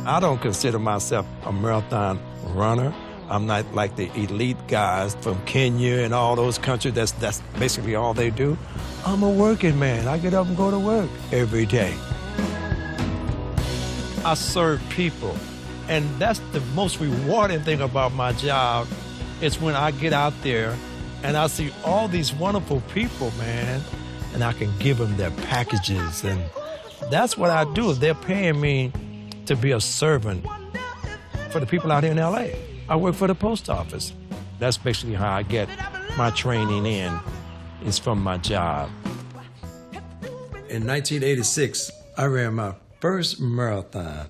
I don't consider myself a marathon runner. I'm not like the elite guys from Kenya and all those countries. That's basically all they do. I'm a working man. I get up and go to work every day. I serve people, and that's the most rewarding thing about my job is when I get out there and I see all these wonderful people, man, and I can give them their packages, and that's what I do. They're paying me to be a servant for the people out here in L.A. I work for the post office. That's basically how I get my training in, is from my job. In 1986, I ran my first marathon.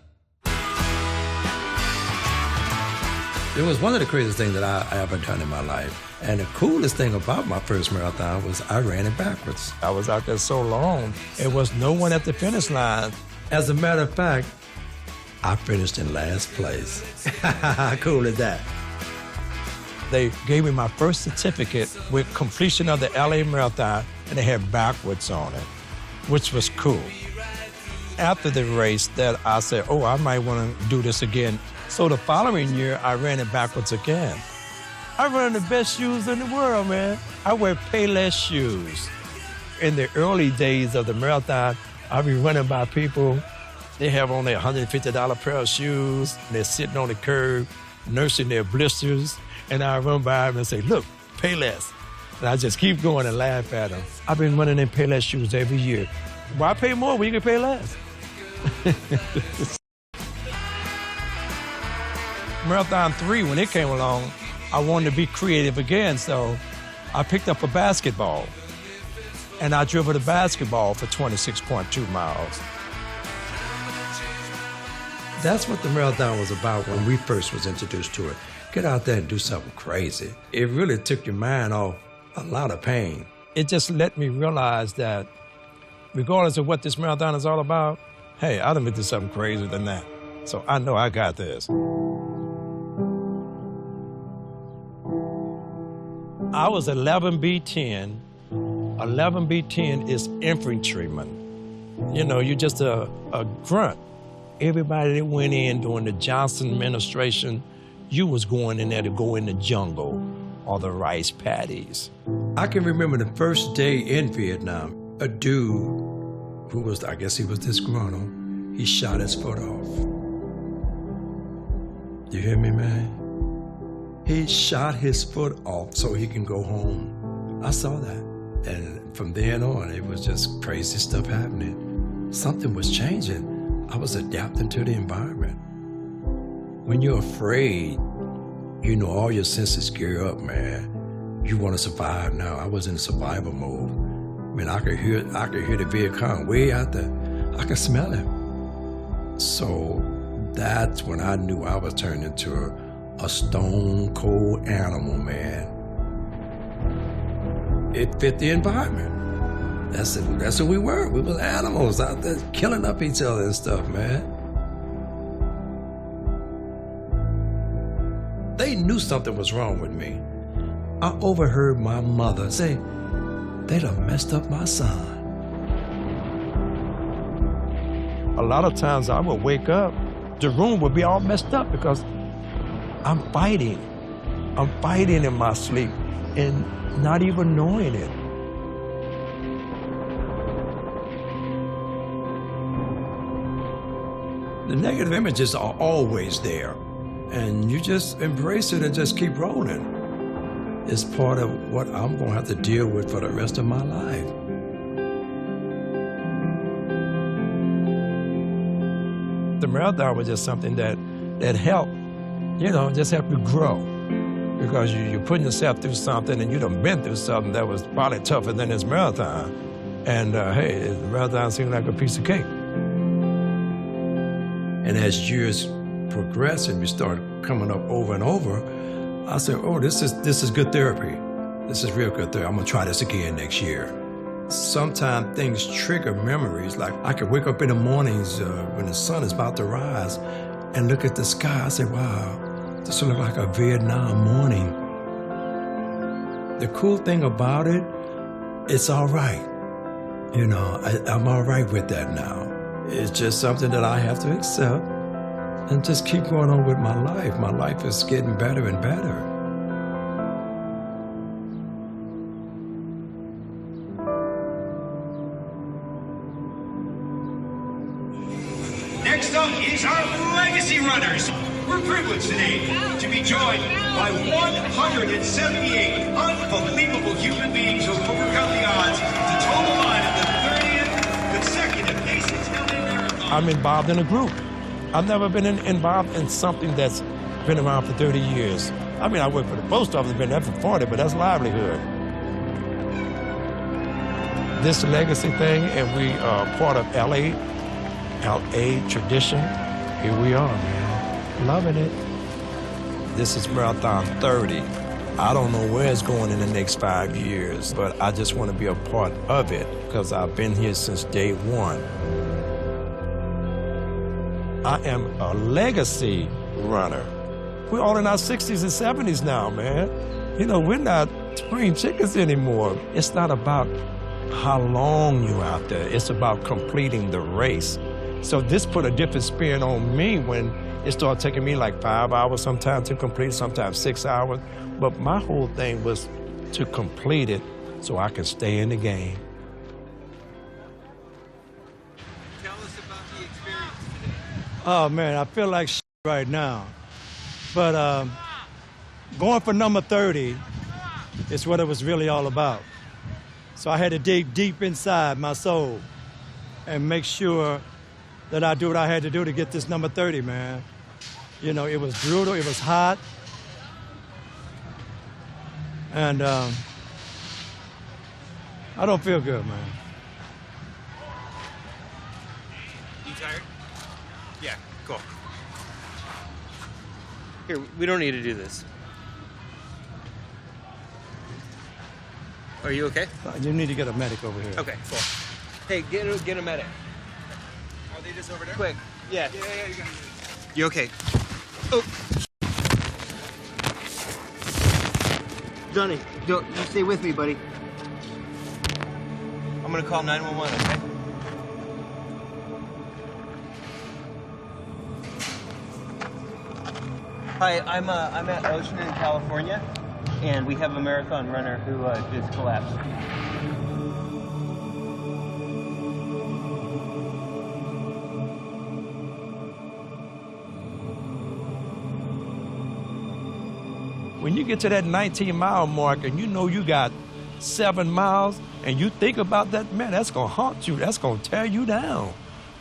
It was one of the craziest things that I ever done in my life. And the coolest thing about my first marathon was I ran it backwards. I was out there so long, there was no one at the finish line. As a matter of fact, I finished in last place. How cool is that? They gave me my first certificate with completion of the LA Marathon, and they had backwards on it, which was cool. After the race, that I said, oh, I might want to do this again. So the following year, I ran it backwards again. I run the best shoes in the world, man. I wear Payless shoes. In the early days of the marathon, I'd be running by people. They have on their $150 pair of shoes. And they're sitting on the curb, nursing their blisters. And I run by them and say, look, Payless. And I just keep going and laugh at them. I've been running in Payless shoes every year. Why pay more when you can pay less? Marathon 3, when it came along, I wanted to be creative again, so I picked up a basketball, and I dribbled a basketball for 26.2 miles. That's what the marathon was about when we first was introduced to it. Get out there and do something crazy. It really took your mind off a lot of pain. It just let me realize that regardless of what this marathon is all about, hey, I done been through something crazier than that. So I know I got this. I was 11B10. 11B10 is infantryman. You know, you're just a grunt. Everybody that went in during the Johnson administration, you was going in there to go in the jungle or the rice paddies. I can remember the first day in Vietnam, a dude who was, I guess he was disgruntled, he shot his foot off. You hear me, man? He shot his foot off so he can go home. I saw that. And from then on, it was just crazy stuff happening. Something was changing. I was adapting to the environment. When you're afraid, you know, all your senses gear up, man. You want to survive now. I was in survival mode. I mean, I could hear the Viet Cong way out there. I could smell him. So that's when I knew I was turning into a stone cold animal, man. It fit the environment. That's who we were. We were animals out there killing up each other and stuff, man. They knew something was wrong with me. I overheard my mother say, they done messed up my son. A lot of times I would wake up, the room would be all messed up because I'm fighting. I'm fighting in my sleep and not even knowing it. The negative images are always there, and you just embrace it and just keep rolling. It's part of what I'm gonna have to deal with for the rest of my life. The marathon was just something that helped, you know, just helped you grow. Because you're putting yourself through something and you done been through something that was probably tougher than this marathon. And hey, the marathon seemed like a piece of cake. And as years progressed and we started coming up over and over, I said, oh, this is good therapy. This is real good therapy. I'm gonna try this again next year. Sometimes things trigger memories. Like I could wake up in the mornings when the sun is about to rise and look at the sky. I say, wow, this looks like a Vietnam morning. The cool thing about it, it's all right. You know, I'm all right with that now. It's just something that I have to accept and just keep going on with my life. My life is getting better and better. Next up is our legacy runners. We're privileged today to be joined by 178 unbelievable human beings who have overcome the odds to toe the line of the 30th consecutive Nations LA Marathon. I'm involved in a group. I've never been involved in something that's been around for 30 years. I mean, I work for the post office, been there for 40, but that's livelihood. This legacy thing, and we are part of LA tradition. Here we are, man. Loving it. This is Marathon 30. I don't know where it's going in the next 5 years, but I just want to be a part of it because I've been here since day one. I am a legacy runner. We're all in our 60s and 70s now, man. You know, we're not spring chickens anymore. It's not about how long you're out there. It's about completing the race. So this put a different spin on me when it started taking me like 5 hours sometimes to complete, sometimes 6 hours. But my whole thing was to complete it so I can stay in the game. Tell us about the experience today. Oh man, I feel like right now. But going for number 30 is what it was really all about. So I had to dig deep inside my soul and make sure that I do what I had to do to get this number 30, man. You know, it was brutal, it was hot. And I don't feel good, man. You tired? Yeah, cool. Here, we don't need to do this. Are you okay? You need to get a medic over here. Okay, cool. Hey, get a medic. Are they just over there? Quick. Yeah. Yeah, you got it. You okay? Oh. Johnny, you stay with me, buddy. I'm gonna call 911, okay? Hi, I'm at Ocean in California, and we have a marathon runner who just collapsed. When you get to that 19-mile mark and you know you got 7 miles and you think about that, man, that's gonna haunt you, that's gonna tear you down.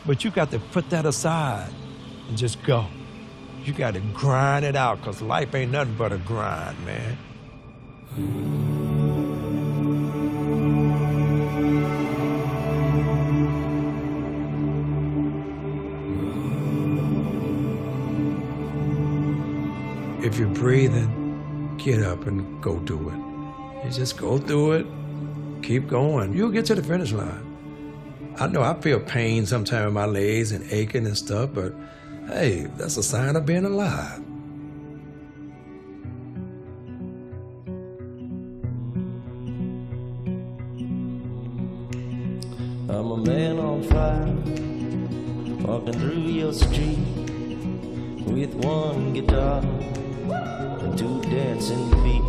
But you got to put that aside and just go. You got to grind it out, because life ain't nothing but a grind, man. If you're breathing, get up and go do it. You just go through it, keep going. You'll get to the finish line. I know I feel pain sometimes in my legs and aching and stuff, but hey, that's a sign of being alive. I'm a man on fire, walking through your street with one guitar and 2 dancing feet.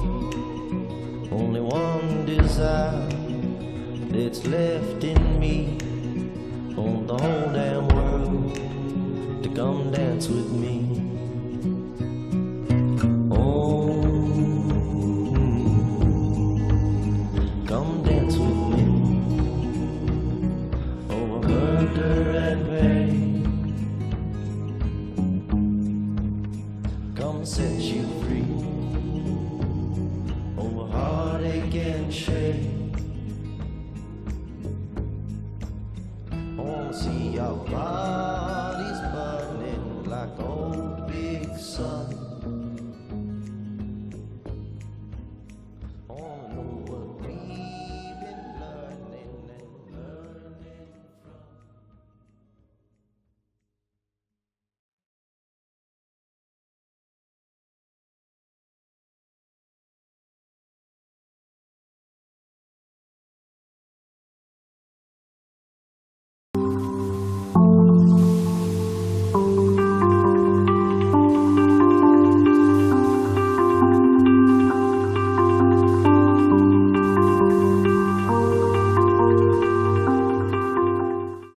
Only one desire that's left in me, on the whole damn world to come dance with me. Oh, come dance with me. Over murder and pain, come set you free. Over heartache and shame, I wanna see your fire.